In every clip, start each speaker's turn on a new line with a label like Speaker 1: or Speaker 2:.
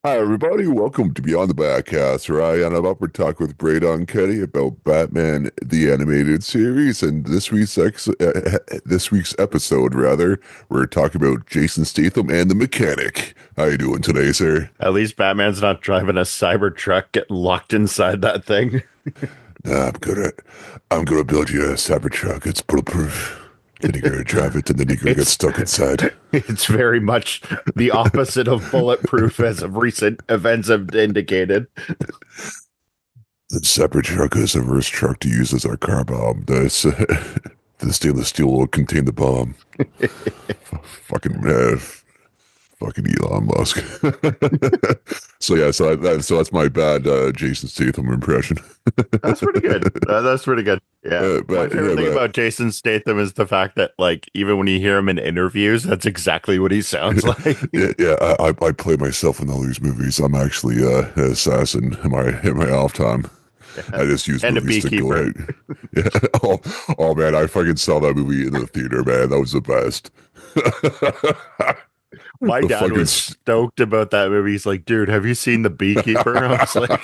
Speaker 1: Hi, everybody. Welcome to Beyond the Backcast, where I end up with talk with Braydon Ketty about Batman the Animated Series. And this week's episode, rather, we're talking about Jason Statham and the Mechanic. How you doing today, sir?
Speaker 2: At least Batman's not driving a cyber truck getting locked inside that thing.
Speaker 1: I'm gonna build you a Cybertruck. It's bulletproof. Then you're gonna drive it, and then you're gonna get
Speaker 2: It's
Speaker 1: stuck inside.
Speaker 2: it's very much the opposite of bulletproof as of recent events have indicated.
Speaker 1: The Cybertruck is the worst truck to use as our car bomb. The stainless steel will contain the bomb. Fucking fucking Elon Musk. So that's my bad Jason Statham impression.
Speaker 2: That's pretty good. That's pretty good. Yeah. My
Speaker 1: But
Speaker 2: favorite
Speaker 1: yeah,
Speaker 2: thing
Speaker 1: but
Speaker 2: about Jason Statham is the fact that like even when you hear him in interviews, that's exactly what he sounds like.
Speaker 1: I play myself in all these movies. I'm actually an assassin in my off time.
Speaker 2: Yeah.
Speaker 1: I just use
Speaker 2: And a
Speaker 1: movies to go
Speaker 2: beekeeper.
Speaker 1: out. Yeah. Oh man, I fucking saw that movie in the theater, man. That was the best.
Speaker 2: My
Speaker 1: The
Speaker 2: dad
Speaker 1: fucking
Speaker 2: was stoked about that movie. He's like, dude, have you seen The Beekeeper? I was like,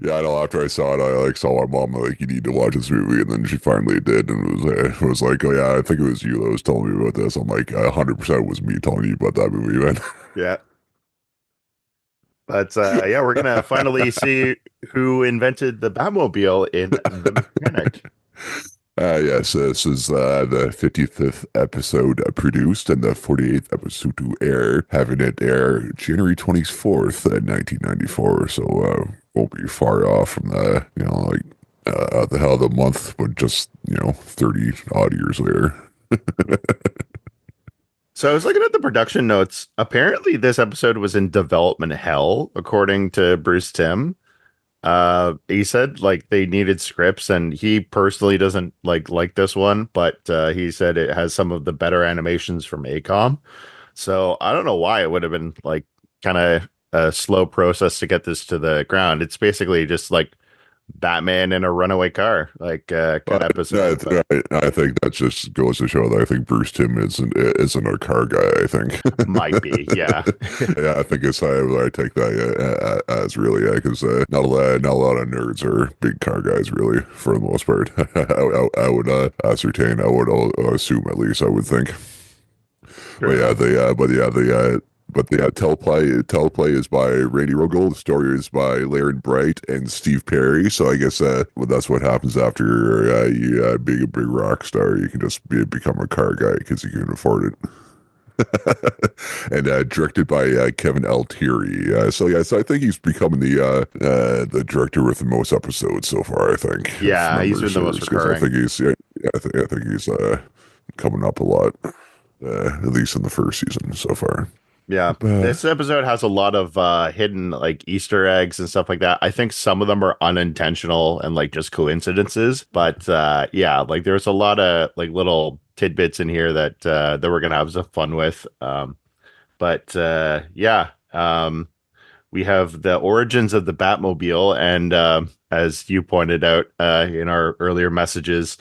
Speaker 1: Yeah, I know. After I saw it, I like saw my mom like, "You need to watch this movie," and then she finally did, and it was like, "Oh yeah, I think it was you that was telling me about this." I'm like, "100% was me telling you about that movie, man."
Speaker 2: yeah. But yeah, we're gonna finally see who invented the Batmobile in The Mechanic.
Speaker 1: Yes, this is the 55th episode produced and the 48th episode to air, having it air January 24th, 1994. So won't be far off from the hell of the month, but just 30 odd years later.
Speaker 2: So I was looking at the production notes. Apparently, this episode was in development hell, according to Bruce Timm. He said like they needed scripts, and he personally doesn't like this one, but he said it has some of the better animations from ACOM. So I don't know why it would have been like kind of a slow process to get this to the ground. It's basically just like Batman in a runaway car, like kind of episode, but
Speaker 1: I think that just goes to show that I think Bruce Timm isn't a car guy. I think.
Speaker 2: might be, yeah.
Speaker 1: Yeah, I think it's I take that as really because not a lot of nerds are big car guys really for the most part. I would ascertain. I would assume at least. I would think. But
Speaker 2: True
Speaker 1: yeah,
Speaker 2: enough.
Speaker 1: the teleplay is by Randy Rogel. The story is by Laren Bright and Steve Perry. So I guess well, that's what happens after you being a big rock star. You can just become a car guy because you can afford it. And directed by Kevin L. Tierney. So I think he's becoming the director with the most episodes so far. I think, if
Speaker 2: Yeah, he's
Speaker 1: memory
Speaker 2: been the most
Speaker 1: serves, because I
Speaker 2: recurring.
Speaker 1: think I think he's coming up a lot, at least in the first season so far.
Speaker 2: Yeah.
Speaker 1: Uh,
Speaker 2: This episode has a lot of hidden like Easter eggs and stuff like that. I think some of them are unintentional and like just coincidences, but yeah, like there's a lot of like little tidbits in here that we're gonna have some fun with. But yeah, we have the origins of the Batmobile, and as you pointed out in our earlier messages,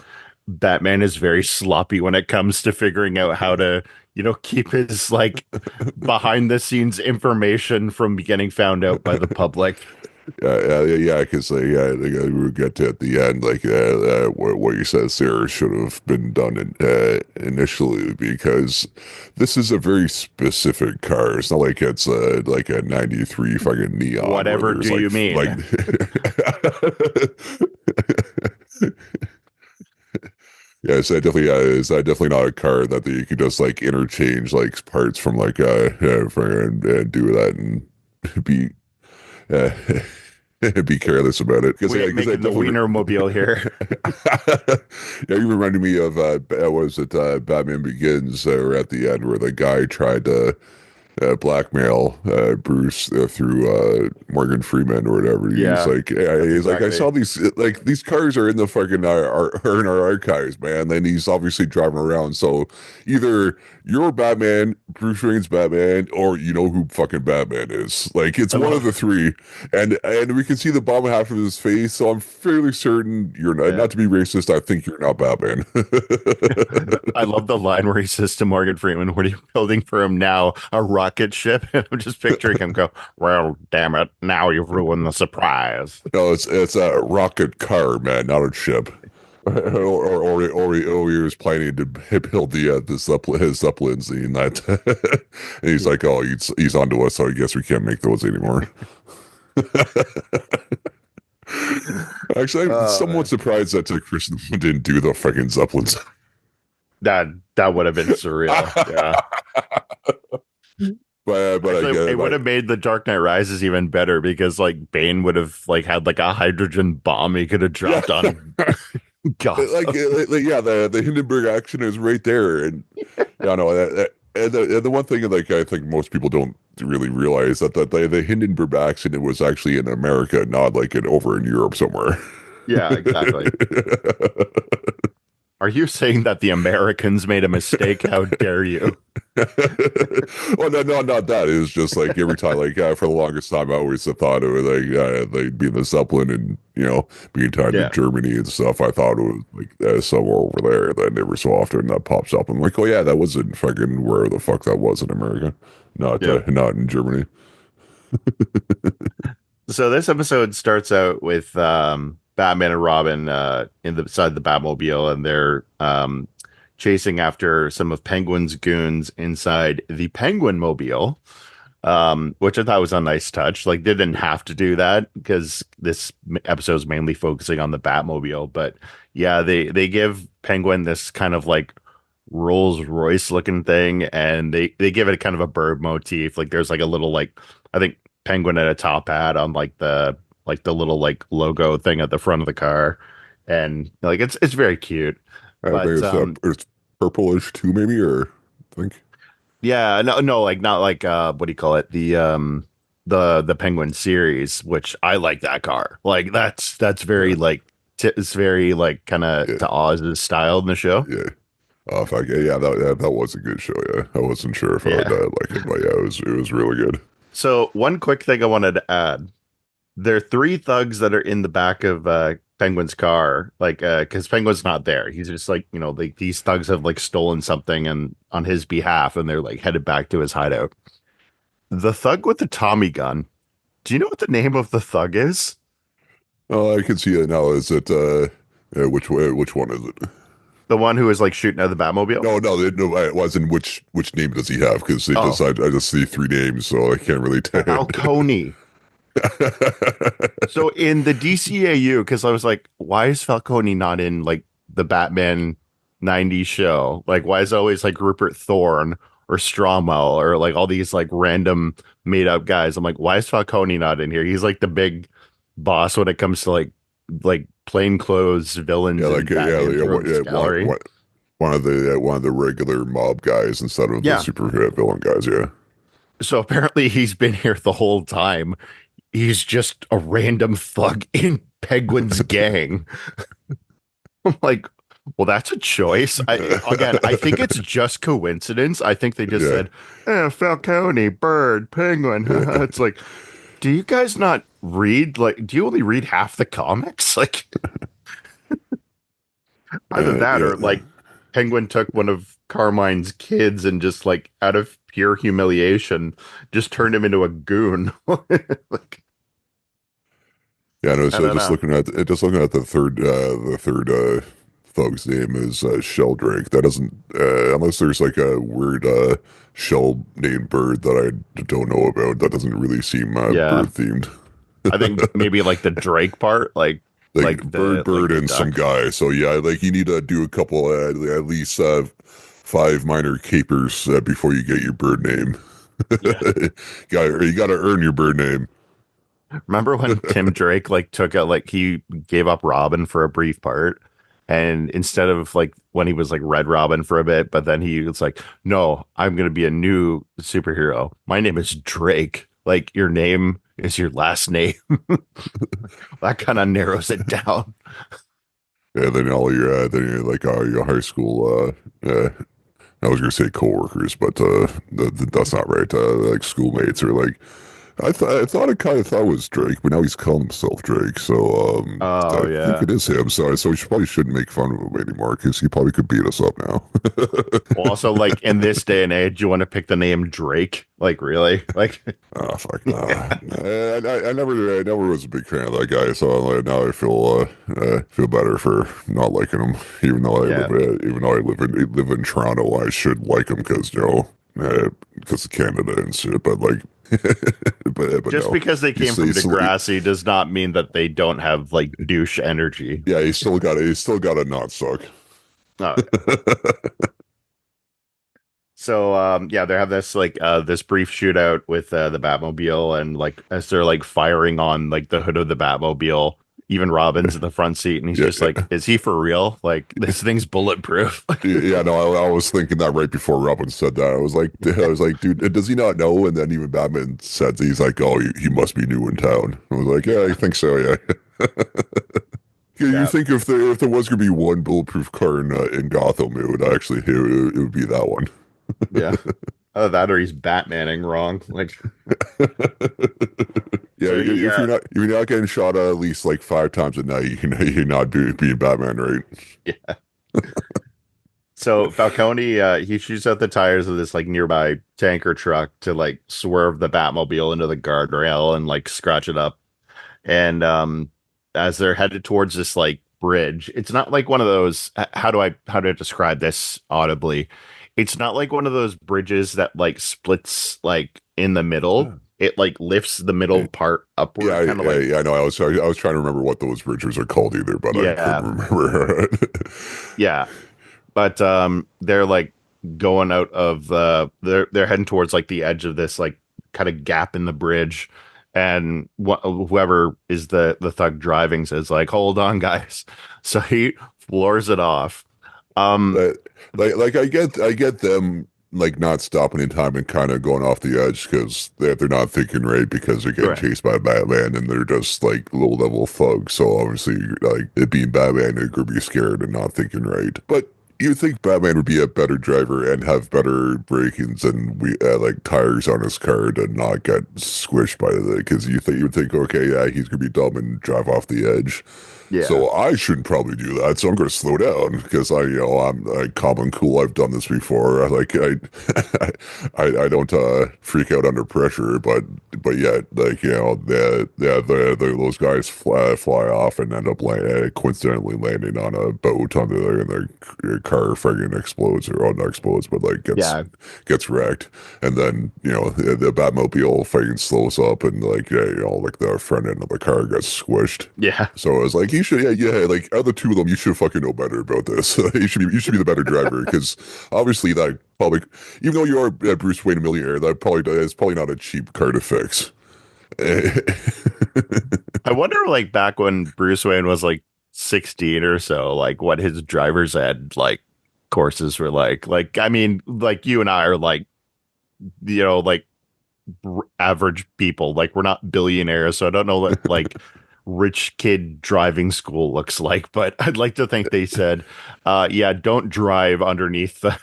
Speaker 2: Batman is very sloppy when it comes to figuring out how to, keep his like behind the scenes information from getting found out by the public.
Speaker 1: yeah, because we get to at the end, like what you said, Sarah should have been done initially because this is a very specific car. It's not like it's like a '93 fucking neon where
Speaker 2: Whatever
Speaker 1: there's
Speaker 2: do you
Speaker 1: like
Speaker 2: mean?
Speaker 1: yeah, it's definitely not a car that you can just like interchange like parts from like and do that and be uh, be careless about it because
Speaker 2: We
Speaker 1: yeah,
Speaker 2: ain't
Speaker 1: because I
Speaker 2: making the
Speaker 1: definitely
Speaker 2: Wienermobile here.
Speaker 1: yeah, you reminded me of what was it Batman Begins or at the end where the guy tried to blackmail Bruce through Morgan Freeman or whatever.
Speaker 2: Yeah, that's
Speaker 1: He's like, I
Speaker 2: exactly.
Speaker 1: saw these cars are in the fucking are in our archives, man. Then he's obviously driving around. So either you're Batman, Bruce Wayne's Batman, or you know who fucking Batman is. Like it's
Speaker 2: I
Speaker 1: one of
Speaker 2: love
Speaker 1: the three, and we can see the bottom half of his face. So I'm fairly certain you're not.
Speaker 2: yeah.
Speaker 1: Not to be racist, I think you're not Batman.
Speaker 2: I love the line where he says to Morgan Freeman, "What are you building for him now? A rocket ship, and I'm just picturing him go, "Well, damn it! Now you've ruined the surprise."
Speaker 1: No, it's a rocket car, man, not a ship. Or he was planning to build the his Zeppelins, and that, and he's like, oh, he's onto us, so I guess we can't make those anymore. Actually, I'm
Speaker 2: Oh
Speaker 1: somewhat
Speaker 2: man,
Speaker 1: surprised that Chris didn't do the fucking Zeppelins.
Speaker 2: that would have been surreal. Yeah.
Speaker 1: But I
Speaker 2: Actually,
Speaker 1: get
Speaker 2: it
Speaker 1: it.
Speaker 2: would have made the Dark Knight Rises even better because like Bane would have like had like a hydrogen bomb he could have
Speaker 1: Yeah,
Speaker 2: dropped on Gotham.
Speaker 1: yeah, the Hindenburg action is right there, and yeah, no, and the one thing like I think most people don't really realize that the Hindenburg accident was actually in America, not like over in Europe somewhere.
Speaker 2: Yeah, exactly. Are you saying that the Americans made a mistake? How dare you?
Speaker 1: Well, no, not that. It was just like every time, like for the longest time, I always thought it was like they'd be in the Zeppelin and being tied to
Speaker 2: Yeah,
Speaker 1: Germany and stuff. I thought it was like somewhere over there. Then every so often that pops up. I'm like, oh yeah, that was in fucking where the fuck that was in America,
Speaker 2: yeah.
Speaker 1: not in Germany.
Speaker 2: So this episode starts out with Batman and Robin inside the Batmobile, and they're chasing after some of Penguin's goons inside the Penguin Mobile, which I thought was a nice touch. Like, they didn't have to do that because this episode is mainly focusing on the Batmobile. But yeah, they give Penguin this kind of like Rolls Royce looking thing, and they give it kind of a bird motif. Like, there's like a little like I think Penguin at a top hat on like the little like logo thing at the front of the car, and like it's very cute.
Speaker 1: I think
Speaker 2: But
Speaker 1: it's purplish too, maybe, or I think
Speaker 2: yeah, no, like not like what do you call it? The Penguin series, which I like that car. Like that's very
Speaker 1: yeah,
Speaker 2: like it's very like kind of
Speaker 1: yeah,
Speaker 2: to Oz's style in the show.
Speaker 1: yeah. Oh fuck yeah, that was a good show. Yeah, I wasn't sure if I would
Speaker 2: Yeah.
Speaker 1: like it, but yeah, it was really good.
Speaker 2: So one quick thing I wanted to add. There are three thugs that are in the back of Penguin's car, like because Penguin's not there. He's just like, like these thugs have like stolen something and on his behalf, and they're like headed back to his hideout. The thug with the Tommy gun. Do you know what the name of the thug is?
Speaker 1: Oh, I can see it now. Is it yeah, which one is it?
Speaker 2: The one who is like shooting at the Batmobile?
Speaker 1: No, no, it wasn't. Which name does he have? Because
Speaker 2: Oh,
Speaker 1: I just see three names, so I can't really tell.
Speaker 2: Falcone. So in the DCAU, because I was like, why is Falcone not in like the Batman 90s show? Like, why is it always like Rupert Thorne or Stromwell or like all these like random made up guys? I'm like, why is Falcone not in here? He's like the big boss when it comes to like plainclothes
Speaker 1: Yeah,
Speaker 2: villains
Speaker 1: like
Speaker 2: in Batman's Rogues
Speaker 1: yeah,
Speaker 2: Gallery.
Speaker 1: one of the regular mob guys instead of the
Speaker 2: Yeah.
Speaker 1: super villain guys. Yeah,
Speaker 2: So apparently he's been here the whole time. He's just a random thug in Penguin's gang. I'm like, well, that's a choice. I think it's just coincidence. I think they just
Speaker 1: yeah,
Speaker 2: said, Falcone, Bird, Penguin.
Speaker 1: yeah.
Speaker 2: It's like, do you guys not read? Like, do you only read half the comics? Like, either that or
Speaker 1: Yeah.
Speaker 2: like Penguin took one of Carmine's kids and just like out of pure humiliation, just turned him into a goon. Like,
Speaker 1: Yeah, no.
Speaker 2: I
Speaker 1: So
Speaker 2: don't know.
Speaker 1: just looking at the third thug's name is Sheldrake. That doesn't unless there's like a weird shell named bird that I don't know about. That doesn't really seem
Speaker 2: Yeah.
Speaker 1: bird themed.
Speaker 2: I think maybe like the Drake part,
Speaker 1: Like
Speaker 2: like
Speaker 1: bird
Speaker 2: the
Speaker 1: and some
Speaker 2: duck.
Speaker 1: guy. So yeah, like you need to do a couple at least five minor capers before you get your bird name.
Speaker 2: Yeah.
Speaker 1: You got to earn your bird name.
Speaker 2: Remember when Tim Drake like took a like he gave up Robin for a brief part, and instead of like when he was like Red Robin for a bit, but then he was like, "No, I'm gonna be a new superhero. My name is Drake. Like your name is your last name." That kind of narrows it down.
Speaker 1: Yeah, then you're like all your high school I was gonna say coworkers, but that's not right. Like schoolmates or like I thought I kind of thought it was Drake, but now he's calling himself Drake. So
Speaker 2: Oh
Speaker 1: I think
Speaker 2: yeah.
Speaker 1: it is him. So we probably shouldn't make fun of him anymore because he probably could beat us up now.
Speaker 2: Well, also, like in this day and age, you want to pick the name Drake? Like really? Like
Speaker 1: Oh fuck no!
Speaker 2: yeah,
Speaker 1: I never was a big fan of that guy. So now I feel better for not liking him,
Speaker 2: yeah.
Speaker 1: even though I live in Toronto. I should like him because because of Canada and shit. But like, but
Speaker 2: Just
Speaker 1: no,
Speaker 2: because they came from
Speaker 1: he's still,
Speaker 2: Degrassi does not mean that they don't have like douche energy.
Speaker 1: yeah, he's still got to not suck.
Speaker 2: Oh, so yeah, they have this like this brief shootout with the Batmobile, and like as they're like firing on like the hood of the Batmobile, even Robin's in the front seat, and he's
Speaker 1: Yeah,
Speaker 2: just like, is he for real? Like this thing's bulletproof.
Speaker 1: yeah, no, I was thinking that right before Robin said that. I was like, dude, does he not know? And then even Batman said, he's like, oh, he must be new in town. I was like, yeah, I think so, yeah. Yeah, you
Speaker 2: Yeah,
Speaker 1: think if there was gonna be one bulletproof car in Gotham, it would be that one.
Speaker 2: yeah. Either that or he's Batmaning wrong. Like
Speaker 1: Yeah,
Speaker 2: so he
Speaker 1: if you're not getting shot at least like 5 times a night, you're not being Batman, right?
Speaker 2: yeah. So Falcone he shoots out the tires of this like nearby tanker truck to like swerve the Batmobile into the guardrail and like scratch it up. And as they're headed towards this like bridge, it's not like one of those how do I describe this audibly? It's not like one of those bridges that like splits like in the middle.
Speaker 1: Oh.
Speaker 2: It like lifts the middle part upward, kind of like
Speaker 1: Yeah, I know. I was trying to remember what those bridges are called either, but I
Speaker 2: yeah,
Speaker 1: couldn't remember.
Speaker 2: yeah. But they're like going out of they're heading towards like the edge of this like kind of gap in the bridge, and whoever is the thug driving says like, hold on guys. So he floors it off. um
Speaker 1: But I get them like not stopping in time and kind of going off the edge because they're not thinking right because they're getting
Speaker 2: correct.
Speaker 1: chased by Batman and they're just like low level thugs. So obviously, like it being Batman, they're gonna be scared and not thinking right. But you think Batman would be a better driver and have better brakings and we like tires on his car to not get squished by the because you would think okay, yeah, he's gonna be dumb and drive off the edge.
Speaker 2: Yeah,
Speaker 1: So I shouldn't probably do that. So I'm going to slow down because I'm like calm and cool. I've done this before. I don't freak out under pressure, but yet like those guys fly off and end up coincidentally landing on a boat on and their car friggin' explodes or not explodes, but like
Speaker 2: yeah,
Speaker 1: gets wrecked. And then the Batmobile friggin' slows up and like like the front end of the car gets squished.
Speaker 2: yeah.
Speaker 1: So I was like, you should, like out of the two of them, you should fucking know better about this. You should be the better driver because obviously that probably, even though you are Bruce Wayne a millionaire, that probably is probably not a cheap car to fix.
Speaker 2: I wonder like back when Bruce Wayne was like 16 or so, like what his driver's ed like courses were like I mean like you and I are like like average people. Like we're not billionaires, so I don't know what like rich kid driving school looks like. But I'd like to think they said, yeah, don't drive underneath the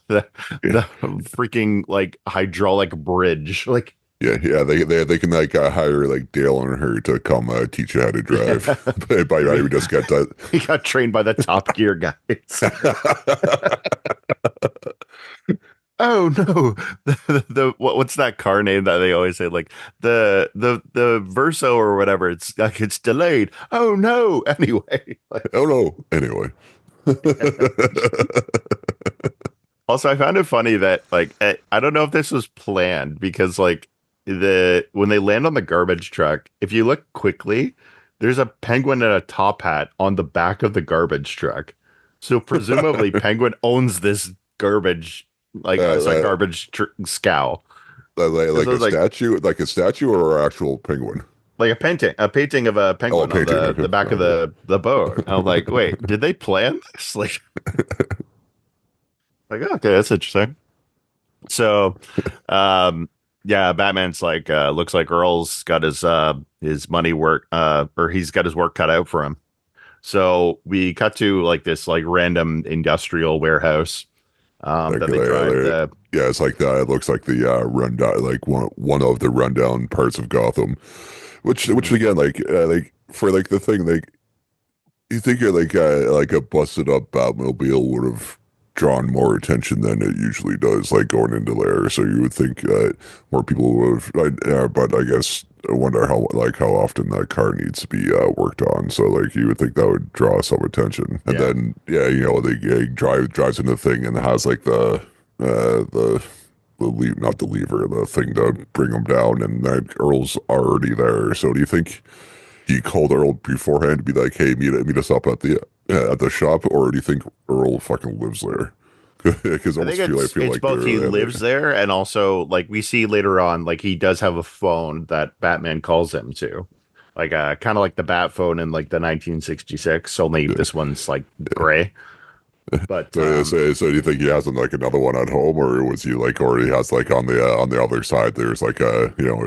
Speaker 2: the freaking like hydraulic bridge. Like
Speaker 1: Yeah, they can like hire like Dale and her to come teach you how to
Speaker 2: yeah,
Speaker 1: drive. But I would just get that.
Speaker 2: he got trained by the Top Gear guys. Oh no, what's that car name that they always say like the Verso or whatever? It's like it's delayed. Oh no. Anyway, like,
Speaker 1: Oh no. Anyway.
Speaker 2: also I found it funny that like I don't know if this was planned because like the when they land on the garbage truck, if you look quickly, there's a penguin in a top hat on the back of the garbage truck. So presumably Penguin owns this garbage
Speaker 1: uh,
Speaker 2: garbage scow. Because
Speaker 1: like
Speaker 2: I was
Speaker 1: like a statue or an actual penguin.
Speaker 2: like a painting of a
Speaker 1: Oh, a
Speaker 2: penguin on
Speaker 1: painting. Okay.
Speaker 2: the back of
Speaker 1: Okay.
Speaker 2: the boat. I'm like, wait, did they plan this? Like okay, that's interesting. So, yeah, Batman's like, looks like Earl's got his money work, or he's got his work cut out for him. So we cut to like this like random industrial warehouse,
Speaker 1: Like
Speaker 2: that they drive.
Speaker 1: yeah, it's like that. It looks like the rundown, like one of the rundown parts of Gotham. Which
Speaker 2: Mhm.
Speaker 1: again, like for like the thing, like you think like a busted up Batmobile would have drawn more attention than it usually does, like going into there. So you would think more people would have, but I guess I wonder how often that car needs to be worked on. So like you would think that would draw some attention, and
Speaker 2: Yeah.
Speaker 1: then yeah, you know, drives into the thing and has like the lever, not the lever, the thing to bring them down, and that Earl's already there. So do you think he called Earl beforehand to be like, "Hey, meet us up at the shop," or do you think Earl fucking lives there? Because I
Speaker 2: I think
Speaker 1: almost I feel
Speaker 2: it's
Speaker 1: like
Speaker 2: both he lives there and also like we see later on like he does have a phone that Batman calls him to. Like kind of like the Bat phone in like the 1966, only
Speaker 1: yeah,
Speaker 2: this one's like gray. But
Speaker 1: so do you think he has like another one at home, or was he like already has like on the other side? There's like a you know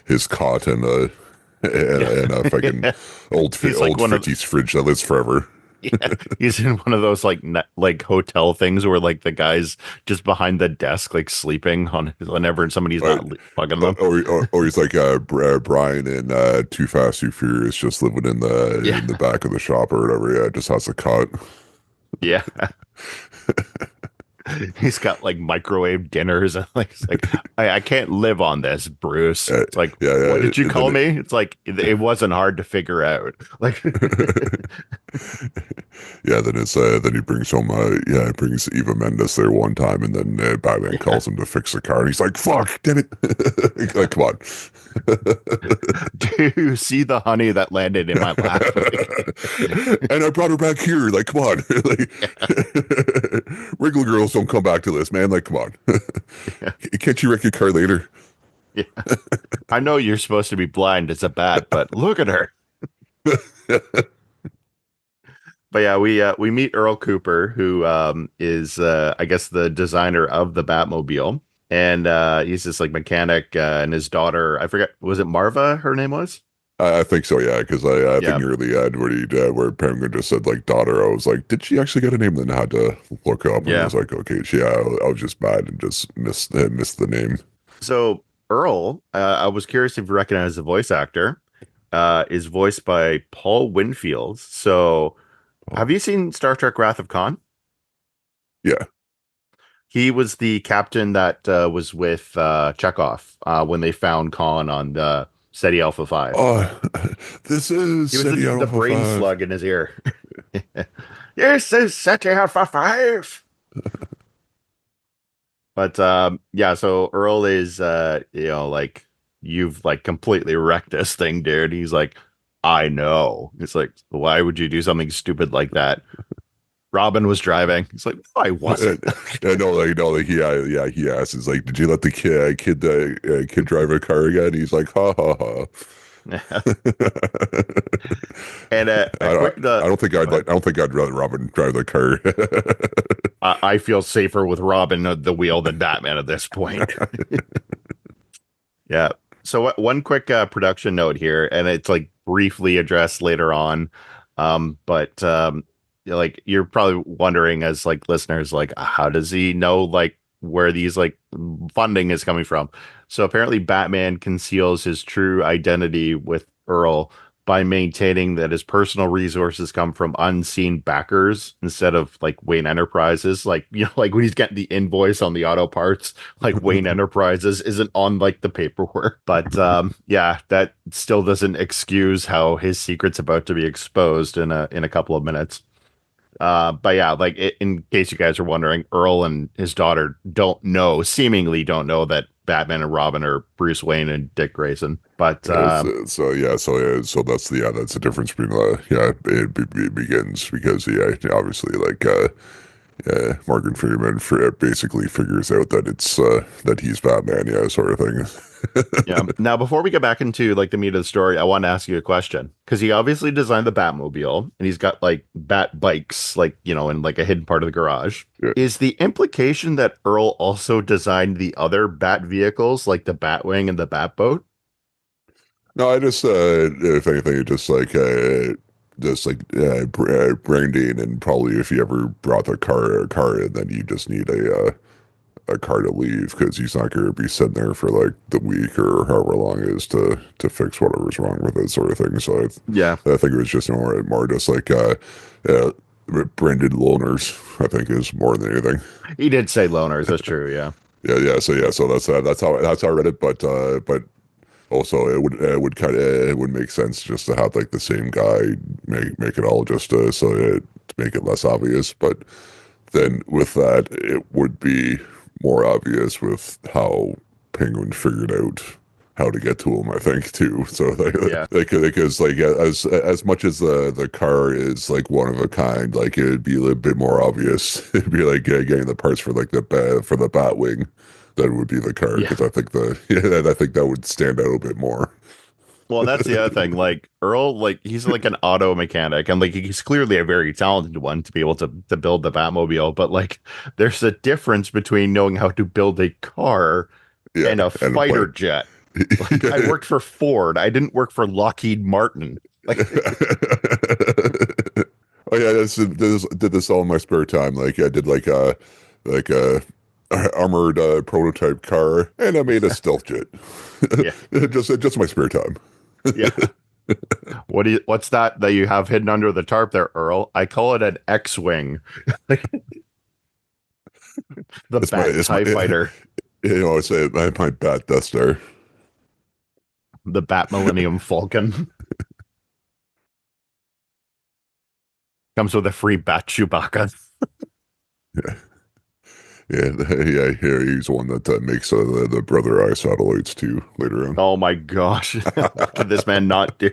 Speaker 1: his cot
Speaker 2: yeah.
Speaker 1: and a fucking
Speaker 2: He's like
Speaker 1: old
Speaker 2: one of
Speaker 1: 50s fridge that lives forever.
Speaker 2: yeah, he's in one of those like like hotel things where like the guy's just behind the desk like sleeping on whenever somebody's
Speaker 1: Right.
Speaker 2: not bugging them.
Speaker 1: Or he's like Brian in Too Fast Too Furious, just living
Speaker 2: Yeah.
Speaker 1: in the back of the shop or whatever. Yeah, just has a cot.
Speaker 2: Yeah. He's got like microwave dinners and like it's like I can't live on this, Bruce.
Speaker 1: Yeah,
Speaker 2: It's like, what
Speaker 1: yeah.
Speaker 2: did you
Speaker 1: And
Speaker 2: call
Speaker 1: then
Speaker 2: me? It's like it wasn't hard to figure out. Like
Speaker 1: yeah, then he brings home he brings Eva Mendes there one time, and then Batman
Speaker 2: yeah.
Speaker 1: calls him to fix the car, and he's like, "Fuck, damn it!" Like, come on.
Speaker 2: Do you see the honey that landed in my lap? Like,
Speaker 1: And I brought her back here. Like, come on. Like, regular girls don't come back to this, man. Like, come on.
Speaker 2: yeah,
Speaker 1: Can't you wreck your car later?
Speaker 2: yeah. I know you're supposed to be blind as a bat, but look at her. But yeah, we meet Earl Cooper, who is I guess the designer of the Batmobile, and he's this like mechanic, and his daughter, I forget, was it Marva? Her name was.
Speaker 1: I think so, yeah, because I think
Speaker 2: Yeah,
Speaker 1: near the end where Penguin just said like daughter, I was like, did she actually get a name? Then I had to look up, and I
Speaker 2: yeah.
Speaker 1: was like, okay, I was just bad and just missed the name.
Speaker 2: So Earl, I was curious if you recognize the voice actor, is voiced by Paul Winfield. So
Speaker 1: Oh,
Speaker 2: have you seen Star Trek Wrath of Khan?
Speaker 1: yeah.
Speaker 2: He was the captain that was with Chekhov when they found Khan on the SETI Alpha 5.
Speaker 1: Oh, this is
Speaker 2: He was
Speaker 1: City
Speaker 2: the
Speaker 1: Alpha
Speaker 2: brain
Speaker 1: 5.
Speaker 2: slug in his ear. Yes, is SETI Alpha 5. But yeah, so Earl is like you've like completely wrecked this thing, dude. He's like, I know. It's like, why would you do something stupid like that? Robin was driving. He's like, no, I wasn't.
Speaker 1: I know, like, no, like, yeah, he asks, is like, did you let the kid drive a car again? He's like, ha ha ha.
Speaker 2: And a quick go ahead.
Speaker 1: I don't think I'd rather Robin drive the car.
Speaker 2: I feel safer with Robin at the wheel than Batman at this point. Yeah. So one quick production note here, and it's like briefly addressed later on. But like you're probably wondering as like listeners, like how does he know like where these like funding is coming from? So apparently Batman conceals his true identity with Earl by maintaining that his personal resources come from unseen backers instead of like Wayne Enterprises. Like, like when he's getting the invoice on the auto parts, like Wayne Enterprises isn't on like the paperwork. But yeah, that still doesn't excuse how his secret's about to be exposed in a couple of minutes. But yeah, like in case you guys are wondering, Earl and his daughter seemingly don't know that Batman and Robin are Bruce Wayne and Dick Grayson. But
Speaker 1: So that's that's the difference between it begins because obviously Morgan Freeman basically figures out that it's that he's Batman, yeah, sort of thing.
Speaker 2: yeah. Now, before we get back into like the meat of the story, I want to ask you a question because he obviously designed the Batmobile and he's got like Bat bikes, like in like a hidden part of the garage.
Speaker 1: Yeah.
Speaker 2: Is the implication that Earl also designed the other Bat vehicles, like the Batwing and the Batboat?
Speaker 1: No, I just if anything, it just like just like branding, and probably if you ever brought the car in, then you just need a car to leave because he's not going to be sitting there for like the week or however long it is to fix whatever's wrong with it, sort of thing. So
Speaker 2: Yeah.
Speaker 1: I think it was just more just like uh, branded loners. I think is more than anything.
Speaker 2: He did say loners. That's true. Yeah.
Speaker 1: So that's how I read it. But also it would kind of it would make sense just to have like the same guy make it all just to make it less obvious. But then with that, it would be more obvious with how Penguin figured out how to get to him, I think, too. So
Speaker 2: Yeah.
Speaker 1: because like as much as the car is like one of a kind, like it'd be a little bit more obvious. It'd be like getting the parts for like for the Batwing. That would be the car
Speaker 2: Yeah.
Speaker 1: because I think yeah, I think that would stand out a bit more.
Speaker 2: Well, that's the other thing. Like Earl, like he's like an auto mechanic, and like he's clearly a very talented one to be able to build the Batmobile. But like, there's a difference between knowing how to build a car
Speaker 1: Yeah,
Speaker 2: and a
Speaker 1: and a
Speaker 2: fighter
Speaker 1: plane.
Speaker 2: jet. Like I worked for Ford. I didn't work for Lockheed Martin. Like,
Speaker 1: Oh yeah, did this all in my spare time. Like I did like a armored prototype car, and I made a stealth jet.
Speaker 2: yeah,
Speaker 1: Just my spare time.
Speaker 2: yeah. What's that you have hidden under the tarp there, Earl? I call it an X-wing. The Bat
Speaker 1: It's my
Speaker 2: TIE fighter,
Speaker 1: it's my bat Death Star.
Speaker 2: the Bat Millennium Falcon. Comes with a free Bat Chewbacca.
Speaker 1: Yeah, yeah. He's the one that makes the Brother Eye satellites too later on.
Speaker 2: Oh my gosh. What could this man not do?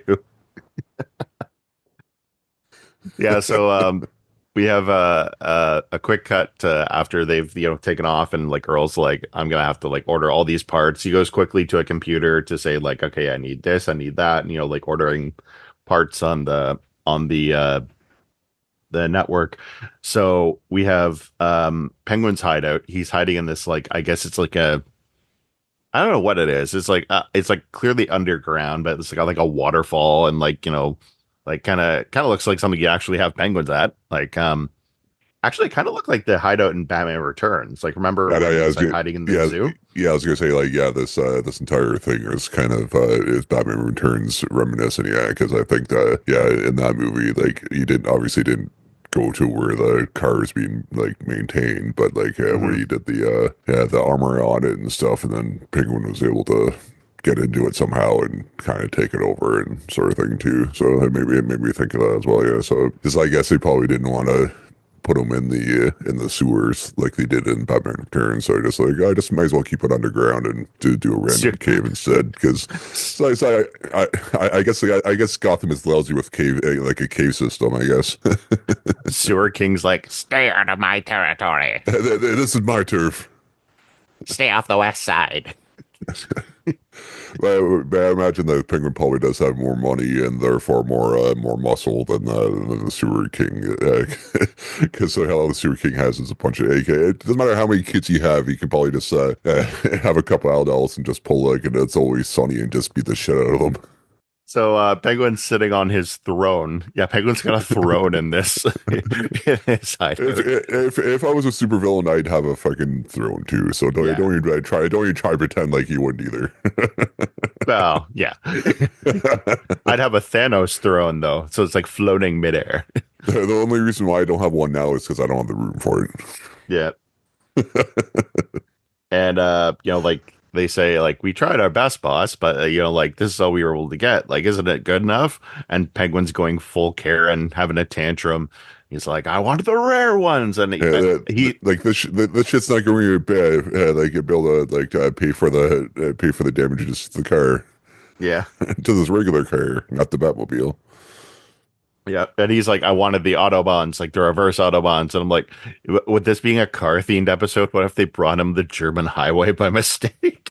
Speaker 2: Yeah, so we have a quick cut after they've taken off, and like Earl's like, I'm gonna have to like order all these parts. He goes quickly to a computer to say like, okay, I need this, I need that, and like ordering parts on the network. So we have Penguin's hideout. He's hiding in this, like, I guess it's like a, I don't know what it is. It's like clearly underground, but it's got like a waterfall, and like like kind of looks like something you actually have penguins at. Like actually kind of look like the hideout in Batman Returns. Like remember
Speaker 1: And
Speaker 2: when
Speaker 1: I
Speaker 2: he's
Speaker 1: was
Speaker 2: like
Speaker 1: gonna,
Speaker 2: hiding in the
Speaker 1: yeah,
Speaker 2: zoo?
Speaker 1: yeah, I was gonna say like, yeah, this entire thing is kind of is Batman Returns reminiscent, yeah, because I think that yeah, in that movie, like he didn't go to where the car is being like maintained, but like where
Speaker 2: Hmm.
Speaker 1: he did the armor on it and stuff, and then Penguin was able to get into it somehow and kind of take it over and sort of thing too. So it made me think of that as well. Yeah. So because I guess they probably didn't want to put them in the sewers like they did in Batman Returns. So I just might as well keep it underground and do a random cave instead. Because I guess Gotham is lousy with cave like a cave system. I guess
Speaker 2: Sewer King's like, stay out of my territory.
Speaker 1: this is my turf.
Speaker 2: Stay off the west side.
Speaker 1: But I imagine the Penguin probably does have more money and therefore more muscle than the Sewer King. Because hell, the Sewer King has is a bunch of AK. It doesn't matter how many kids you have, you can probably just have a couple adults and just pull like and it's always sunny and just beat the shit out of them.
Speaker 2: So Penguin's sitting on his throne. Yeah, Penguin's got a throne in this in his hideout.
Speaker 1: If I was a supervillain, I'd have a fucking throne too. So
Speaker 2: Yeah.
Speaker 1: don't even try to pretend like you wouldn't either.
Speaker 2: Well, yeah. I'd have a Thanos throne though, so it's like floating midair.
Speaker 1: The only reason why I don't have one now is because I don't have the room for it.
Speaker 2: Yeah. And like they say, like, we tried our best, boss, but like this is all we were able to get. Like, isn't it good enough? And Penguin's going full Karen, having a tantrum. He's like, I wanted the rare ones, and
Speaker 1: Like this shit's not going to be bad. Like be able to like pay for the damages to the car
Speaker 2: yeah.
Speaker 1: to this regular car, not the Batmobile.
Speaker 2: Yeah, and he's like, I wanted the Autobahns, like the reverse Autobahns, and I'm like, with this being a car themed episode, what if they brought him the German highway by mistake?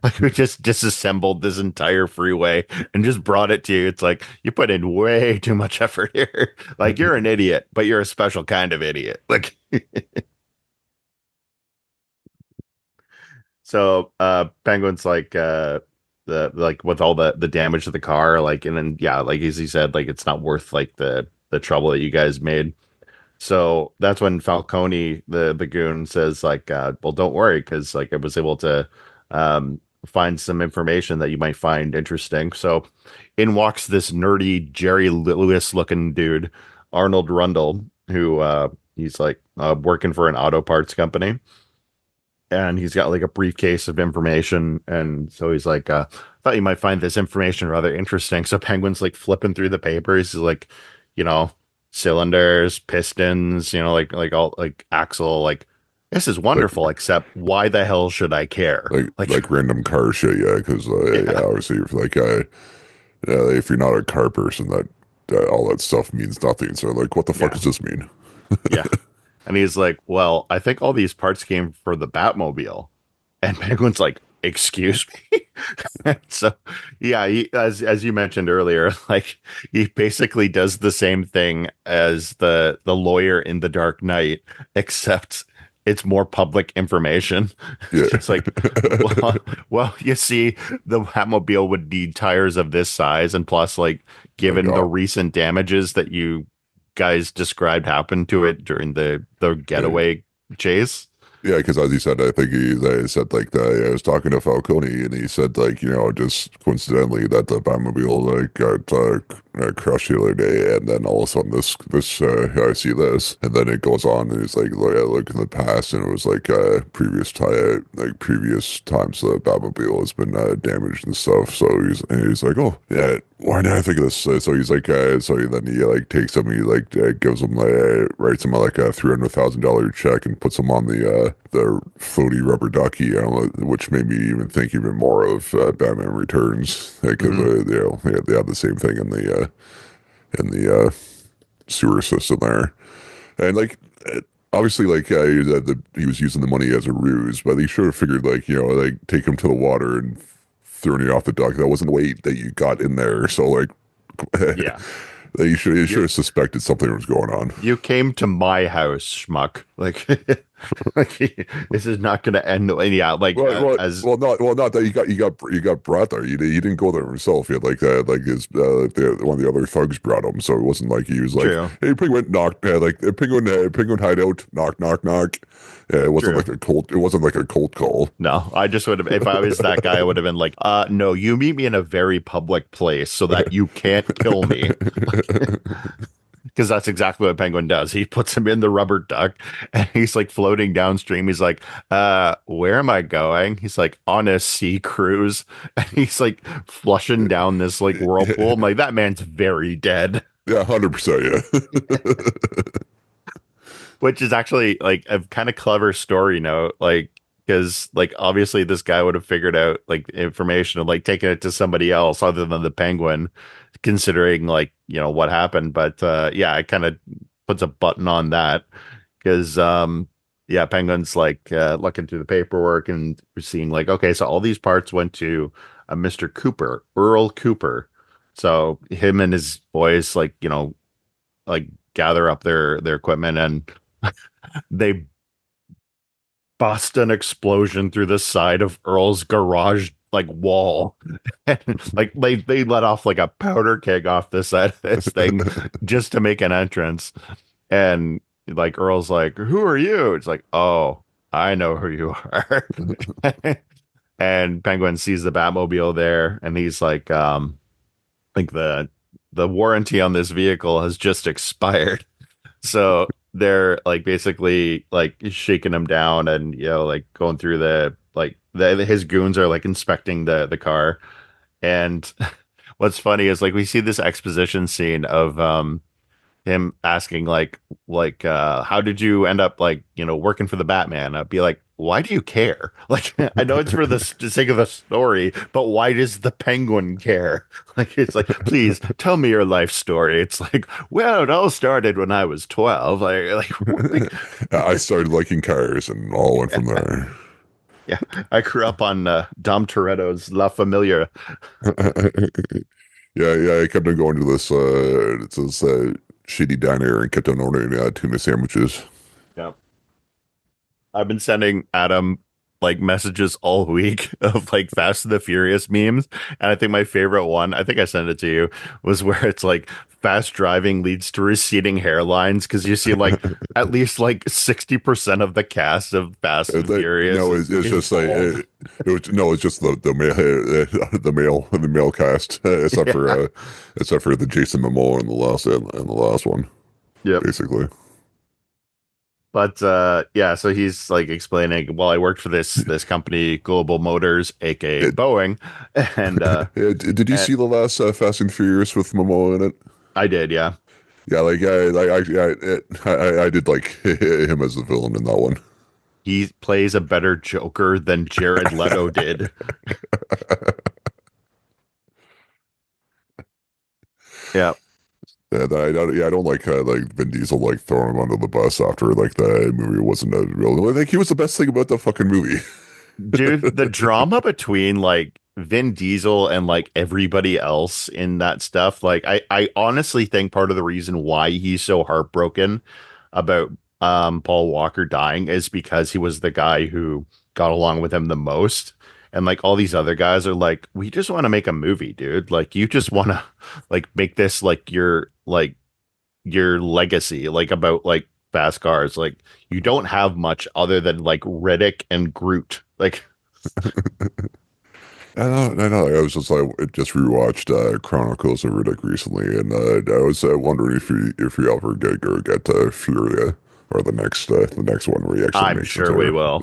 Speaker 2: Like we just disassembled this entire freeway and just brought it to you. It's like you put in way too much effort here. Like you're an idiot, but you're a special kind of idiot. Like so, Penguin's like, the like with all the damage to the car, like, and then yeah, like as he said, like it's not worth like the trouble that you guys made. So that's when Falcone, the goon, says like, well, don't worry, because like I was able to find some information that you might find interesting. So in walks this nerdy Jerry Lewis looking dude, Arnold Rundle, who he's like working for an auto parts company, and he's got like a briefcase of information. And so he's like, thought you might find this information rather interesting. So Penguin's like flipping through the papers. He's like, you know, cylinders, pistons, like all like axle, like this is
Speaker 1: Like
Speaker 2: wonderful, except why the hell should I care? Like,
Speaker 1: like random car shit, yeah. Because yeah,
Speaker 2: yeah,
Speaker 1: obviously, if you're not a car person, that all that stuff means nothing. So like, what the fuck
Speaker 2: yeah,
Speaker 1: does this mean?
Speaker 2: yeah. And he's like, well, I think all these parts came for the Batmobile. And Penguin's like, excuse me. So yeah, as you mentioned earlier, like he basically does the same thing as the lawyer in The Dark Knight, except it's more public information.
Speaker 1: Yeah.
Speaker 2: It's like, well, you see, the Batmobile would need tires of this size, and plus, like,
Speaker 1: Like,
Speaker 2: given the recent damages that you guys described happened to it during the
Speaker 1: yeah.
Speaker 2: getaway chase.
Speaker 1: Yeah, because as he said, I think I said like that. I was talking to Falcone, and he said like just coincidentally that the Batmobile like got crushed the other day, and then all of a sudden this I see this, and then it goes on, and it's like look in the past, and it was like previous times the Batmobile has been damaged and stuff. So he's like, oh yeah, why did I think of this? So he's like, so then he like takes him, he like gives him writes him like a $300,000 check and puts him on the floaty rubber ducky, which made me even think even more of Batman Returns because
Speaker 2: Hmm.
Speaker 1: they have the same thing in the sewer system there, and like. Obviously, like he was using the money as a ruse, but he should have figured, like like take him to the water and throwing you off the dock. That wasn't the way that you got in there. So, like,
Speaker 2: Yeah.
Speaker 1: you should
Speaker 2: You
Speaker 1: have suspected something was going on.
Speaker 2: you came to my house, schmuck. Like, like this is not going to end. Yeah, like as
Speaker 1: Not that you got brought there. You didn't go there himself. You had like his one of the other thugs brought him. So it wasn't like he was like,
Speaker 2: true,
Speaker 1: "Hey, penguin, knock," like penguin hideout, knock, knock, knock. Yeah, it wasn't
Speaker 2: true.
Speaker 1: like a cold. It wasn't like a cold call.
Speaker 2: No, I just would have, if I was that guy, I would have been like, no, you meet me in a very public place so that you can't kill me. Because that's exactly what Penguin does. He puts him in the rubber duck and he's like floating downstream. He's like, where am I going? He's like, on a sea cruise. And he's like flushing down this like whirlpool. I'm like, that man's very dead.
Speaker 1: Yeah, 100%. Yeah.
Speaker 2: Which is actually like a kind of clever story note, like because like obviously this guy would have figured out like information and like taken it to somebody else other than the penguin, considering like what happened. But yeah, it kind of puts a button on that because yeah, penguin's like looking through the paperwork and we're seeing like, okay, so all these parts went to Mr. Cooper, Earl Cooper. So him and his boys like like gather up their equipment and they bust an explosion through the side of Earl's garage like wall. And, like they let off like a powder keg off the side of this thing just to make an entrance. And like Earl's like, "Who are you?" It's like, "Oh, I know who you are." And Penguin sees the Batmobile there and he's like the warranty on this vehicle has just expired. So they're like basically like shaking him down and like going through his goons are like inspecting the car. And what's funny is like we see this exposition scene of him asking like how did you end up like working for the Batman? I'd be like, why do you care? Like I know it's for the sake of the story, but why does the Penguin care? Like it's like, please tell me your life story. It's like, well, it all started when I was 12. Like
Speaker 1: I started liking cars and all went from there.
Speaker 2: yeah, I grew up on Dom Toretto's La Familia.
Speaker 1: Yeah, I kept on going to this shitty diner and kept on ordering tuna sandwiches.
Speaker 2: Yeah. I've been sending Adam like messages all week of like Fast and the Furious memes. And I think my favorite one, I think I sent it to you, was where it's like fast driving leads to receding hairlines because you see like at least like 60% of the cast of Fast and Furious
Speaker 1: No,
Speaker 2: is
Speaker 1: it's
Speaker 2: is
Speaker 1: just like
Speaker 2: bald.
Speaker 1: it was no, it's just the male the male cast
Speaker 2: Yeah.
Speaker 1: except for the Jason Momoa in the last one,
Speaker 2: Yep.
Speaker 1: basically.
Speaker 2: But yeah, so he's like explaining, well, I worked for this company, Global Motors, aka
Speaker 1: It,
Speaker 2: Boeing, and
Speaker 1: did you
Speaker 2: and
Speaker 1: see the last Fast and Furious with Momoa in it?
Speaker 2: I did, yeah.
Speaker 1: Yeah, I did like him as the villain in that one.
Speaker 2: He plays a better Joker than Jared Leto did. Yeah.
Speaker 1: I don't like Vin Diesel like throwing him under the bus after like the movie wasn't a real like he was the best thing about the fucking movie.
Speaker 2: Dude, the drama between like Vin Diesel and like everybody else in that stuff, like I honestly think part of the reason why he's so heartbroken about Paul Walker dying is because he was the guy who got along with him the most. And like all these other guys are like, we just want to make a movie, dude. Like you just want to like make this like your legacy, like about like fast cars. Like you don't have much other than like Riddick and Groot. Like
Speaker 1: I know. I was just like just rewatched Chronicles of Riddick recently, and I was wondering if you ever get to Furia or the next one where he actually
Speaker 2: I'm
Speaker 1: makes it
Speaker 2: sure
Speaker 1: to
Speaker 2: we
Speaker 1: her.
Speaker 2: will.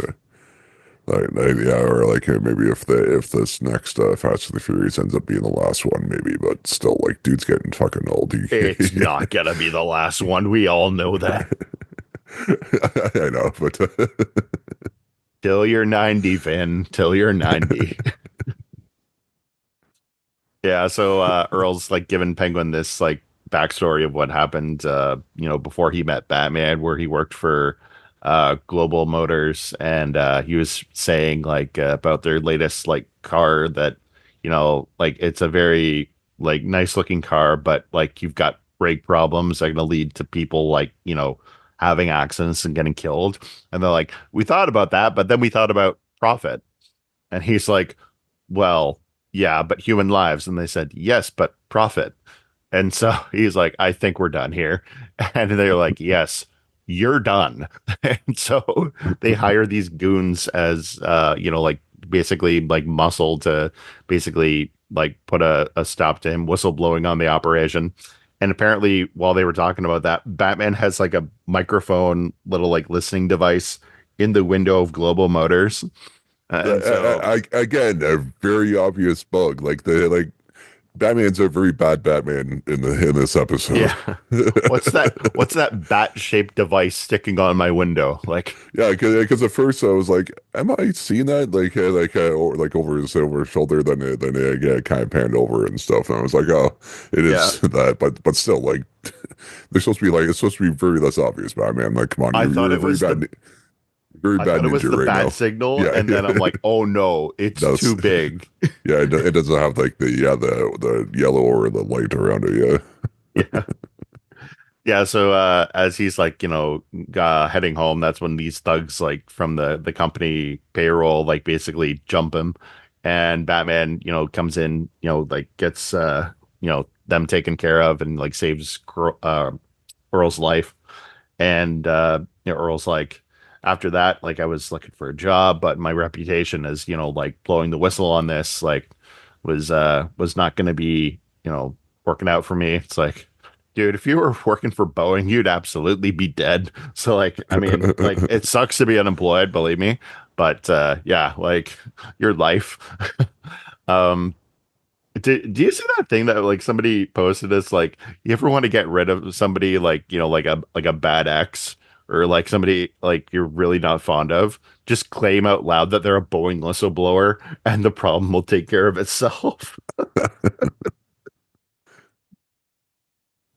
Speaker 1: Yeah, yeah, or like maybe if this next Fast and the Furious ends up being the last one, maybe, but still, like, dude's getting fucking old.
Speaker 2: It's not gonna be the last one. We all know that.
Speaker 1: I know, but
Speaker 2: Till you're 90, Vin. Till you're 90. Yeah, so Earl's like giving Penguin this like backstory of what happened before he met Batman, where he worked for Global Motors, and he was saying like about their latest like car that, like it's a very like nice looking car, but like you've got brake problems that are gonna lead to people like, having accidents and getting killed. And they're like, we thought about that, but then we thought about profit. And he's like, well, yeah, but human lives. And they said, yes, but profit. And so he's like, I think we're done here. And they're like, yes, you're done. And so they hire these goons as, like basically like muscle to basically like put a stop to him whistleblowing on the operation. And apparently, while they were talking about that, Batman has like a microphone, little like listening device in the window of Global Motors. And so
Speaker 1: again, a very obvious bug. Batman's a very bad Batman in this episode.
Speaker 2: yeah. What's that bat-shaped device sticking on my window? Like,
Speaker 1: Yeah, because at first I was like, "Am I seeing that?" Or like over his shoulder. Then it kind of panned over and stuff, and I was like, "Oh, it
Speaker 2: yeah.
Speaker 1: is that." But still, like, they're supposed to be like it's supposed to be very less obvious, Batman. Like, come on,
Speaker 2: I thought
Speaker 1: you're a
Speaker 2: it was the
Speaker 1: very
Speaker 2: I
Speaker 1: bad
Speaker 2: thought it was
Speaker 1: ninja
Speaker 2: the
Speaker 1: right
Speaker 2: bat
Speaker 1: now.
Speaker 2: signal,
Speaker 1: Yeah,
Speaker 2: and then I'm like, oh no, it's
Speaker 1: that's
Speaker 2: too big.
Speaker 1: yeah. It doesn't have like the yellow or the light around it. Yeah.
Speaker 2: Yeah. Yeah, so as he's like, heading home, that's when these thugs like from the company payroll like basically jump him, and Batman, comes in, like gets them taken care of and like saves Earl's life. And Earl's like, after that, like I was looking for a job, but my reputation as, like blowing the whistle on this, like was not gonna be, working out for me. It's like, dude, if you were working for Boeing, you'd absolutely be dead. So like, I mean, like it sucks to be unemployed, believe me. But yeah, like your life. Um, do you see that thing that like somebody posted? It's like you ever want to get rid of somebody like like a bad ex or like somebody like you're really not fond of, just claim out loud that they're a Boeing whistleblower and the problem will take care of itself.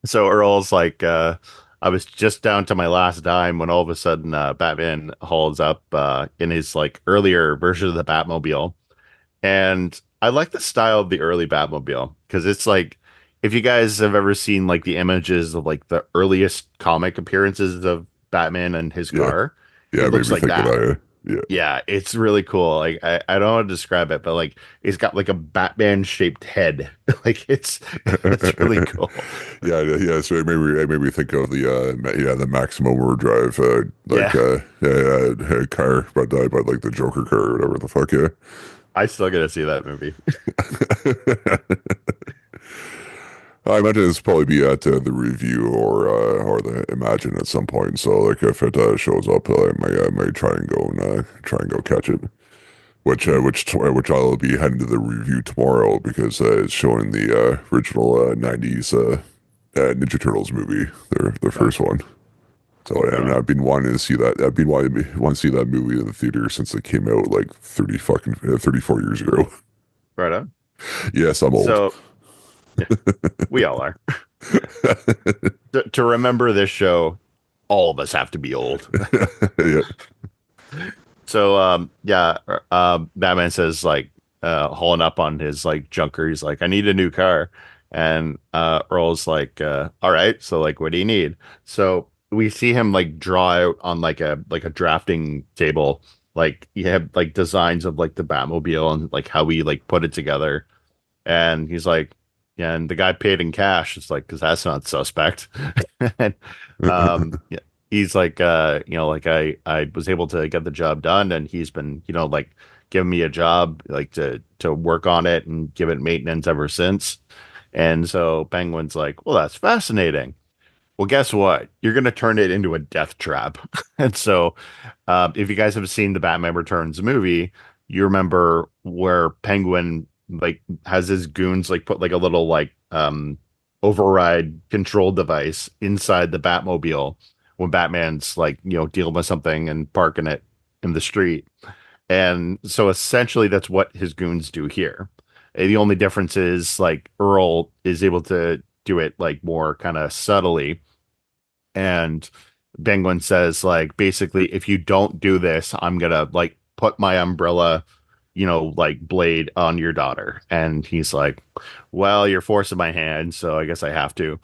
Speaker 2: So Earl's like, I was just down to my last dime when all of a sudden Batman hauls up in his like earlier version of the Batmobile. And I like the style of the early Batmobile because it's like if you guys have ever seen like the images of like the earliest comic appearances of Batman and his
Speaker 1: Yeah,
Speaker 2: car,
Speaker 1: yeah.
Speaker 2: it
Speaker 1: It made
Speaker 2: looks
Speaker 1: me
Speaker 2: like
Speaker 1: think of
Speaker 2: that.
Speaker 1: that. Yeah.
Speaker 2: Yeah, it's really cool. Like I don't know how to describe it, but like it's got like a Batman shaped head. Like it's really cool.
Speaker 1: Yeah. So it made me think of the the Maximum Overdrive
Speaker 2: Yeah,
Speaker 1: car, but like the Joker car or whatever the fuck. Yeah.
Speaker 2: I still gotta see that movie.
Speaker 1: I imagine it's probably be at the review or the Imagine at some point. So like if it shows up, I might try and go catch it.
Speaker 2: Mhm.
Speaker 1: Which I'll be heading to the review tomorrow because it's showing the original '90s Ninja Turtles movie, their
Speaker 2: Oh,
Speaker 1: first one. So
Speaker 2: right
Speaker 1: and
Speaker 2: on.
Speaker 1: I've been wanting to see that. I've been wanting to see that movie in the theater since it came out like 34 years ago.
Speaker 2: Right on.
Speaker 1: Yes, I'm old.
Speaker 2: So yeah, we all are. To remember this show, all of us have to be old.
Speaker 1: Yeah.
Speaker 2: So Batman says like hauling up on his like junker, he's like, I need a new car. And Earl's like, all right, so like what do you need? So we see him like draw out on like a drafting table, like you have like designs of like the Batmobile and like how we like put it together. And he's like, yeah, and the guy paid in cash. It's like, because that's not suspect. And yeah, he's like, like I was able to get the job done, and he's been, like giving me a job, like to work on it and give it maintenance ever since. And so Penguin's like, well, that's fascinating. Well, guess what? You're going to turn it into a death trap. And so, if you guys have seen the Batman Returns movie, you remember where Penguin like has his goons like put like a little like override control device inside the Batmobile when Batman's like, dealing with something and parking it in the street. And so essentially that's what his goons do here. The only difference is like Earl is able to do it like more kind of subtly, and Penguin says, like, basically, if you don't do this, I'm gonna like put my umbrella, like blade on your daughter. And he's like, well, you're forcing my hand, so I guess I have to.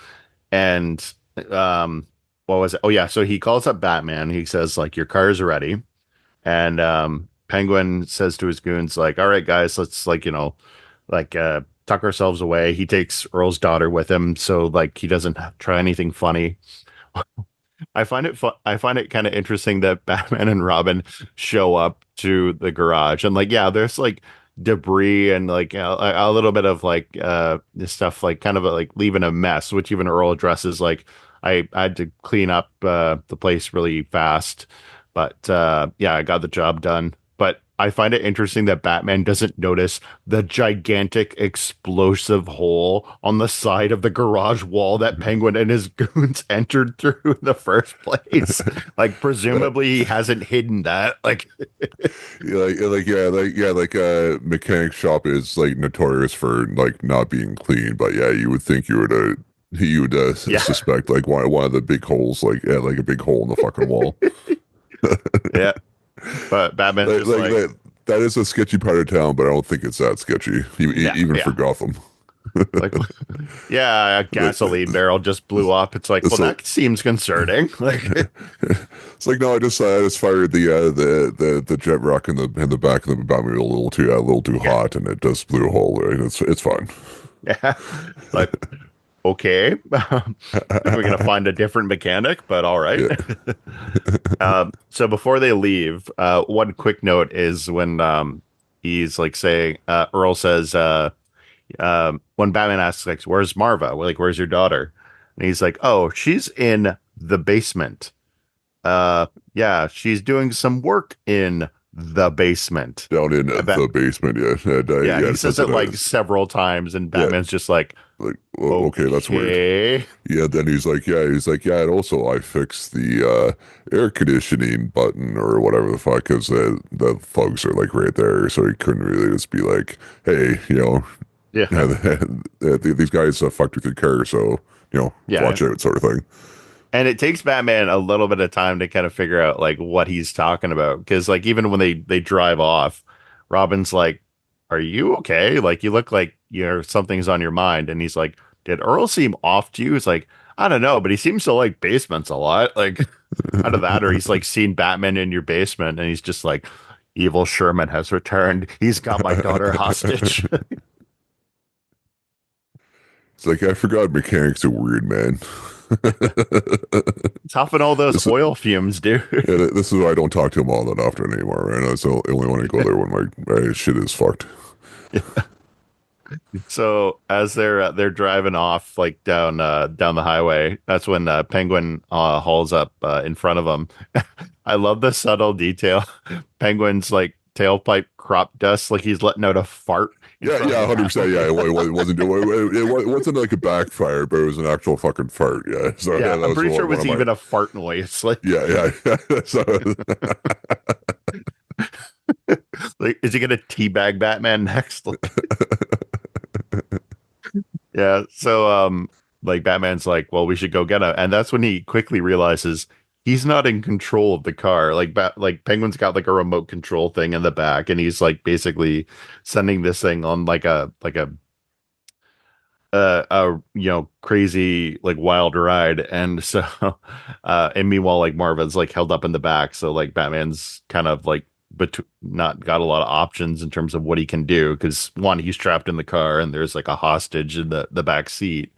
Speaker 2: And um, what was it? Oh yeah, so he calls up Batman. He says, like, your cars are ready. And Penguin says to his goons, like, all right, guys, let's like, like tuck ourselves away. He takes Earl's daughter with him, so like he doesn't try anything funny. I find it fun. I find it kind of interesting that Batman and Robin show up to the garage and like, yeah, there's like debris and like a little bit of like this stuff like kind of like leaving a mess, which even Earl addresses. Like, I had to clean up the place really fast, but yeah, I got the job done. But I find it interesting that Batman doesn't notice the gigantic explosive hole on the side of the garage wall that Penguin and his goons entered through in the first place. Like,
Speaker 1: That,
Speaker 2: presumably he hasn't hidden that. Like,
Speaker 1: mechanic shop is like notorious for like not being clean, but yeah, you would think you would
Speaker 2: yeah,
Speaker 1: suspect like one of the big holes, like a big hole in the fucking wall.
Speaker 2: yeah. But Batman's
Speaker 1: like,
Speaker 2: just
Speaker 1: like
Speaker 2: like,
Speaker 1: that that is a sketchy part of town, but I don't think it's that sketchy,
Speaker 2: yeah,
Speaker 1: even for
Speaker 2: yeah.
Speaker 1: Gotham.
Speaker 2: Like, yeah, a
Speaker 1: Like,
Speaker 2: gasoline barrel just blew up. It's like, well,
Speaker 1: so
Speaker 2: that seems concerning. Like,
Speaker 1: it's like no, I just fired the jet rock in the back of the Batmobile a little too
Speaker 2: yeah,
Speaker 1: hot, and it just blew a hole. Right? It's fine.
Speaker 2: yeah. Like, okay. We're gonna find a different mechanic, but all right.
Speaker 1: Yeah.
Speaker 2: So before they leave, one quick note is when he's like saying, Earl says, when Batman asks, like, where's Marva? Like, where's your daughter? And he's like, oh, she's in the basement. Yeah, she's doing some work in the basement.
Speaker 1: Down in
Speaker 2: I bet.
Speaker 1: the basement. Yeah, and,
Speaker 2: Yeah,
Speaker 1: yeah,
Speaker 2: he
Speaker 1: it
Speaker 2: says
Speaker 1: says
Speaker 2: it
Speaker 1: it
Speaker 2: like
Speaker 1: as
Speaker 2: several times, and
Speaker 1: yeah.
Speaker 2: Batman's just like,
Speaker 1: Like, well, okay, that's weird.
Speaker 2: okay.
Speaker 1: Yeah, then he's like, yeah, and also I fixed the air conditioning button or whatever the fuck, because the thugs are like right there, so he couldn't really just be like, hey,
Speaker 2: Yeah.
Speaker 1: these guys fucked with your car, so
Speaker 2: Yeah.
Speaker 1: watch out, sort of thing.
Speaker 2: And it takes Batman a little bit of time to kind of figure out like what he's talking about. Because like even when they drive off, Robin's like, are you okay? Like you look like something's on your mind. And he's like, did Earl seem off to you? It's like, I don't know, but he seems to like basements a lot. Like, Out of that, or he's like seen Batman in your basement and he's just like, evil Sherman has returned. He's got my daughter hostage.
Speaker 1: It's like I forgot mechanics are weird, man.
Speaker 2: It's huffing all those
Speaker 1: this is
Speaker 2: oil fumes, dude.
Speaker 1: yeah, this is why I don't talk to him all that often anymore. Right? That's the only when I go there when my shit is fucked.
Speaker 2: So as they're driving off like down the highway, that's when Penguin hauls up in front of them. I love the subtle detail. Penguin's like tailpipe crop dust, like he's letting out a fart in
Speaker 1: Yeah,
Speaker 2: front of
Speaker 1: yeah,
Speaker 2: the
Speaker 1: 100%. Yeah,
Speaker 2: Batmobile.
Speaker 1: it wasn't it wasn't like a backfire, but it was an actual fucking fart. Yeah, so
Speaker 2: Yeah,
Speaker 1: yeah, that
Speaker 2: I'm
Speaker 1: was
Speaker 2: pretty sure it
Speaker 1: one
Speaker 2: was
Speaker 1: of my
Speaker 2: even a fart noise. Like,
Speaker 1: yeah, yeah. So
Speaker 2: like is he gonna teabag Batman next? Yeah. So like Batman's like, well, we should go get him. And that's when he quickly realizes he's not in control of the car. Like Penguin's got like a remote control thing in the back, and he's like basically sending this thing on like a crazy like wild ride. And so and meanwhile like Marvin's like held up in the back. So like Batman's kind of like but not got a lot of options in terms of what he can do because one, he's trapped in the car and there's like a hostage in the back seat.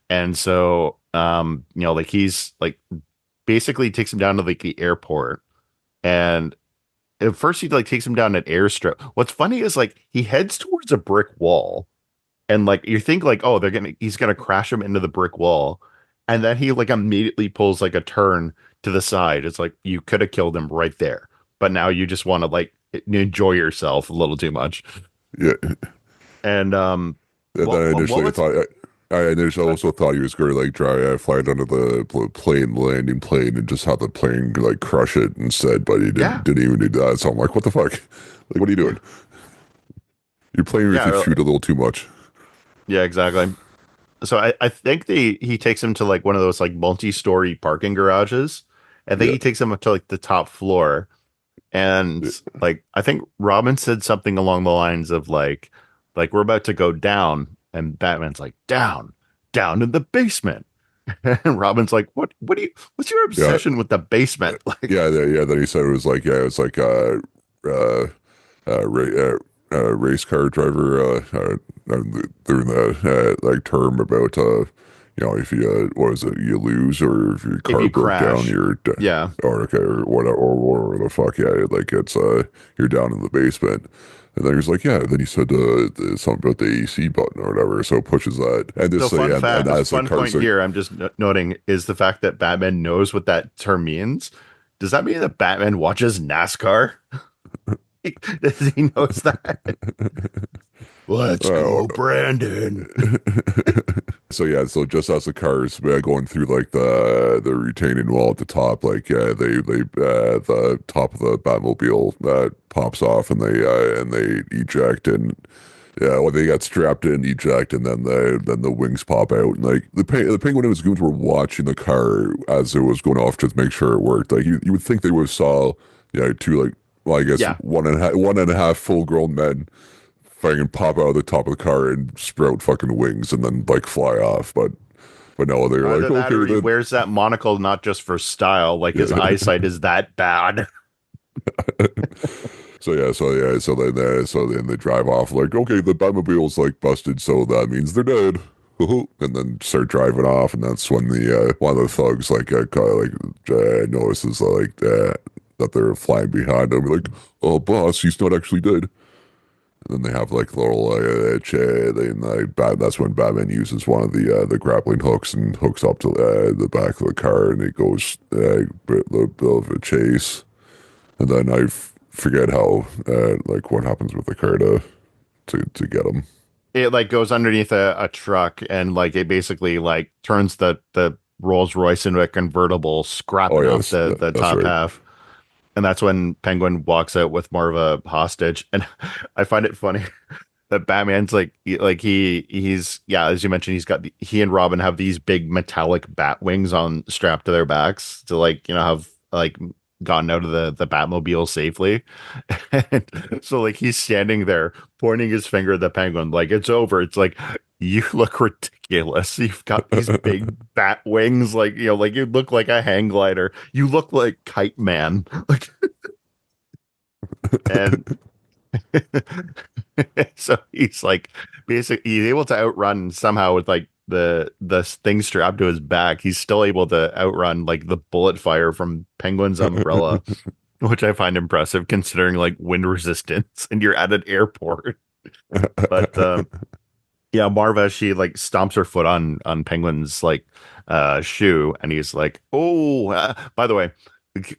Speaker 2: And so, like he's like basically takes him down to like the airport. And at first he like takes him down an airstrip. What's funny is like he heads towards a brick wall. And like you think like, oh, he's gonna crash him into the brick wall. And then he like immediately pulls like a turn to the side. It's like you could have killed him right there. But now you just want to like enjoy yourself a little too much.
Speaker 1: yeah,
Speaker 2: And
Speaker 1: and then
Speaker 2: what
Speaker 1: initially
Speaker 2: was
Speaker 1: I initially also thought he was going to like fly it under the plane, landing plane, and just have the plane like crush it instead. But he
Speaker 2: yeah.
Speaker 1: didn't even do that. So I'm like, what the fuck? Like, what are you doing? You're playing with
Speaker 2: Yeah,
Speaker 1: your shoot a little too much.
Speaker 2: yeah, exactly. So I think he takes him to like one of those like multi-story parking garages. I think
Speaker 1: Yeah,
Speaker 2: he takes him up to like the top floor. And
Speaker 1: yeah,
Speaker 2: like I think Robin said something along the lines of like we're about to go down. And Batman's like, down in the basement. And Robin's like, what's your
Speaker 1: yeah,
Speaker 2: obsession with the basement? Like,
Speaker 1: yeah. Then he said it was like it's like uh, race car driver doing that like term about if you what is it you lose or if your
Speaker 2: if
Speaker 1: car
Speaker 2: you
Speaker 1: broke down
Speaker 2: crash. Yeah.
Speaker 1: or okay or whatever the fuck like it's you're down in the basement. And then he's like, yeah. Then he said something about the AC button or whatever, so it pushes that. And
Speaker 2: So
Speaker 1: this,
Speaker 2: fun
Speaker 1: and
Speaker 2: fact,
Speaker 1: as the
Speaker 2: fun
Speaker 1: car's
Speaker 2: point
Speaker 1: like,
Speaker 2: here, I'm just noting is the fact that Batman knows what that term means. Does that mean that Batman watches NASCAR? Does he knows that? Let's
Speaker 1: oh,
Speaker 2: go, Brandon.
Speaker 1: so yeah, so just as the cars going through like the retaining wall at the top, like they the top of the Batmobile pops off and they eject and yeah, well they got strapped in, eject, and then the wings pop out and like the penguin and his goons were watching the car as it was going off to make sure it worked. Like you would think they would have saw two like well I guess
Speaker 2: Yeah.
Speaker 1: one and a half full grown men fucking pop out of the top of the car and sprout fucking wings and then like fly off. But no, they're like,
Speaker 2: Either that or
Speaker 1: okay,
Speaker 2: he
Speaker 1: then
Speaker 2: wears that monocle not just for style, like his
Speaker 1: yeah.
Speaker 2: eyesight is that bad.
Speaker 1: So then they drive off like, okay, the Batmobile's like busted, so that means they're dead. And then start driving off, and that's when the one of the thugs notices that they're flying behind him, like, oh boss, he's not actually dead. And then they have like little that's when Batman uses one of the grappling hooks and hooks up to the back of the car, and it goes bit of a chase. And then forget how like what happens with the car to get him.
Speaker 2: It like goes underneath a truck and like it basically like turns the Rolls Royce into a convertible,
Speaker 1: Oh
Speaker 2: scrapping off
Speaker 1: yes,
Speaker 2: the
Speaker 1: that's
Speaker 2: top
Speaker 1: right.
Speaker 2: half. And that's when Penguin walks out with more of a hostage. And I find it funny that Batman's he's yeah, as you mentioned, he and Robin have these big metallic bat wings on strapped to their backs to like, have like gotten out of the Batmobile safely. And so like he's standing there pointing his finger at the penguin, like it's over. It's like you look ridiculous. You've got these big bat wings, like, like you look like a hang glider. You look like Kite Man. Like, and so he's like, basically, he's able to outrun somehow with like the thing strapped to his back. He's still able to outrun like the bullet fire from Penguin's umbrella, which I find impressive considering like wind resistance and you're at an airport. But yeah, Marva, she like stomps her foot on Penguin's like shoe, and he's like, "Oh, by the way,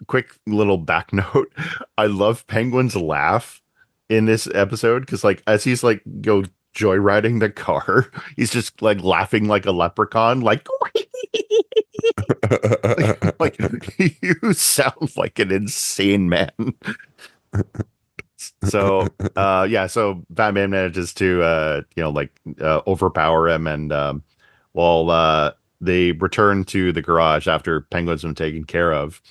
Speaker 2: quick little back note. I love Penguin's laugh in this episode because like as he's like go joyriding the car, he's just like laughing like a leprechaun, like like you sound like an insane man. So yeah, so Batman manages to overpower him, and while they return to the garage after Penguin's been taken care of,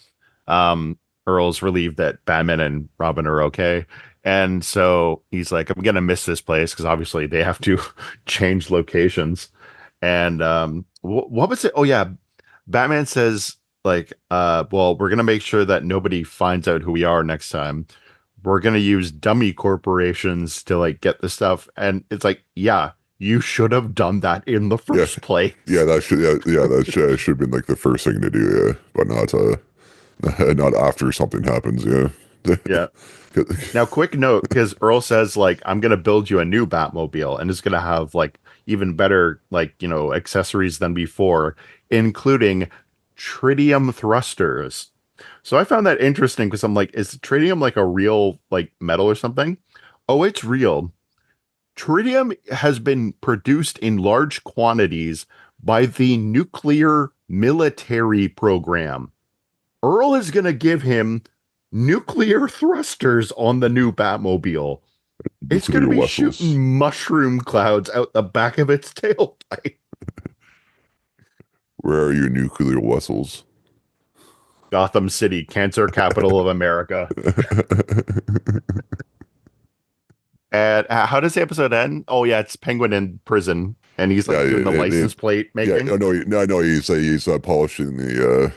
Speaker 2: Earl's relieved that Batman and Robin are okay. And so he's like, I'm gonna miss this place because obviously they have to change locations. And what was it? Oh yeah, Batman says like, well, we're gonna make sure that nobody finds out who we are next time. We're gonna use dummy corporations to like get the stuff. And it's like, yeah, you should have done that in the
Speaker 1: Yeah,
Speaker 2: first place.
Speaker 1: yeah, that should, yeah, that should have been like the first thing to do, yeah, but not not after something happens, yeah.
Speaker 2: Yeah. Now, quick note, because Earl says like, I'm gonna build you a new Batmobile, and it's gonna have like even better like accessories than before, including tritium thrusters. So I found that interesting because I'm like, is tritium like a real like metal or something? Oh, it's real. Tritium has been produced in large quantities by the nuclear military program. Earl is going to give him nuclear thrusters on the new Batmobile. It's going to
Speaker 1: Nuclear
Speaker 2: be
Speaker 1: vessels.
Speaker 2: shooting mushroom clouds out the back of its tailpipe.
Speaker 1: Where are your nuclear vessels?
Speaker 2: Gotham City, cancer capital of America. And how does the episode end? Oh yeah, it's Penguin in prison, and he's
Speaker 1: Yeah,
Speaker 2: like doing the license plate
Speaker 1: yeah.
Speaker 2: making.
Speaker 1: Oh no, no, I know he's polishing the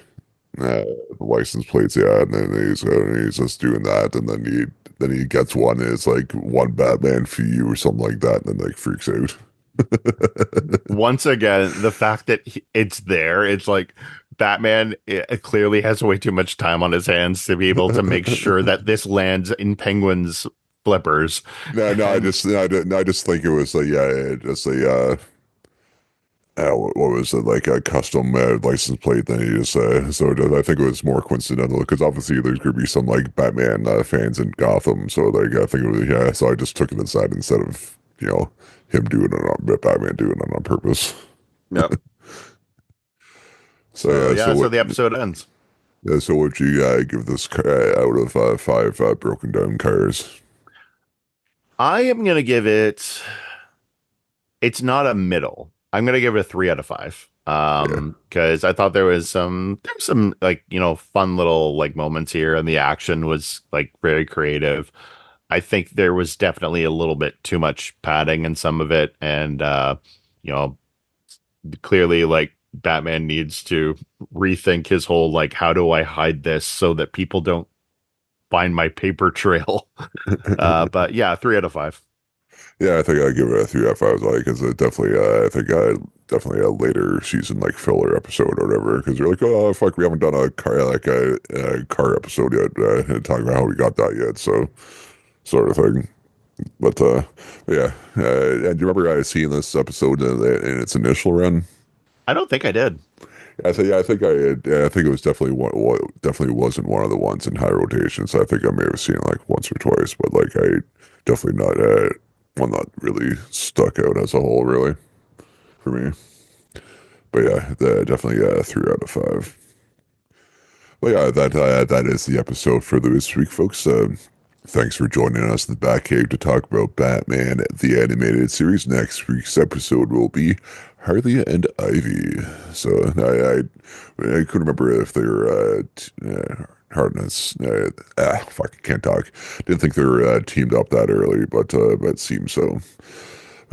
Speaker 1: license plates, yeah, and then he's just doing that, and then he gets one, and it's like one Batman for you or something like that, and then like freaks out.
Speaker 2: Once again, the fact that it's there, it's like Batman it clearly has way too much time on his hands to be able to make sure that this lands in Penguin's flippers.
Speaker 1: No, no, I
Speaker 2: And
Speaker 1: just, no, I just think it was like, yeah, just a, what was it, like a custom license plate. Then he just, I think it was more coincidental because obviously there's gonna be some like Batman fans in Gotham, so like I think it was, yeah. So I just took it aside instead of him doing it on Batman doing it on purpose.
Speaker 2: yep.
Speaker 1: So
Speaker 2: So
Speaker 1: yeah,
Speaker 2: yeah, so the episode ends.
Speaker 1: so would you give this out of five broken down cars?
Speaker 2: I am gonna give it. It's not a middle. I'm gonna give it a 3 out of 5.
Speaker 1: Yeah,
Speaker 2: Because I thought there was some like fun little like moments here, and the action was like very creative. I think there was definitely a little bit too much padding in some of it, and you know, clearly like Batman needs to rethink his whole like how do I hide this so that people don't find my paper trail. But yeah, 3 out of 5.
Speaker 1: yeah. I think I give it a 3 out of 5. Like, because it definitely, I think definitely a later season like filler episode or whatever. Because you're like, oh fuck, we haven't done a car like a car episode yet, and talking about how we got that yet. So sort of thing. But yeah. And do you remember seeing this episode in its initial run?
Speaker 2: I don't think I did.
Speaker 1: I think yeah, I think I had, yeah, I think it was definitely definitely wasn't one of the ones in high rotation. So I think I may have seen it like once or twice, but like I definitely not one that really stuck out as a whole, really for me. But yeah, definitely 3 out of 5. Well, yeah, that is the episode for this week, folks. Thanks for joining us in the Batcave to talk about Batman the Animated Series. Next week's episode will be Harley and Ivy. So I couldn't remember if they were Hardness. Fuck, I can't talk. Didn't think they were teamed up that early, but it seems so.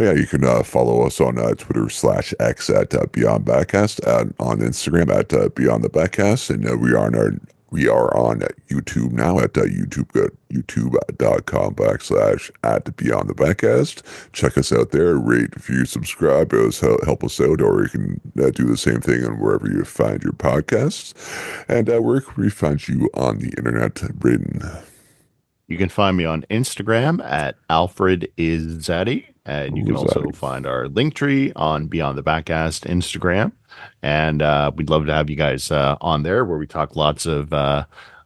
Speaker 1: Yeah, you can follow us on Twitter/X at Beyond Backcast, and on Instagram at Beyond the Backcast, and we are on YouTube now at youtube.com/ at Beyond the Backcast. Check us out there, rate, review, subscribe, help us out, or you can do the same thing on wherever you find your podcasts. And where can we find you on the internet, Braden?
Speaker 2: You can find me on Instagram at Alfred is Zaddy, and you
Speaker 1: Who
Speaker 2: can
Speaker 1: was that?
Speaker 2: also find our link tree on Beyond the Backcast Instagram. And we'd love to have you guys on there where we talk lots of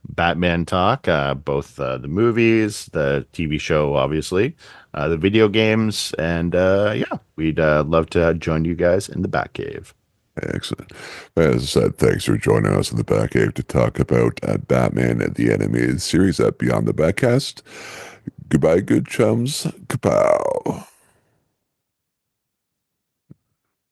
Speaker 2: Batman talk, both the movies, the TV show, obviously, the video games, and yeah, we'd love to join you guys in the Batcave.
Speaker 1: Excellent. As I said, thanks for joining us in the Batcave to talk about Batman and the animated series at Beyond the Backcast. Goodbye, good chums. Kapow.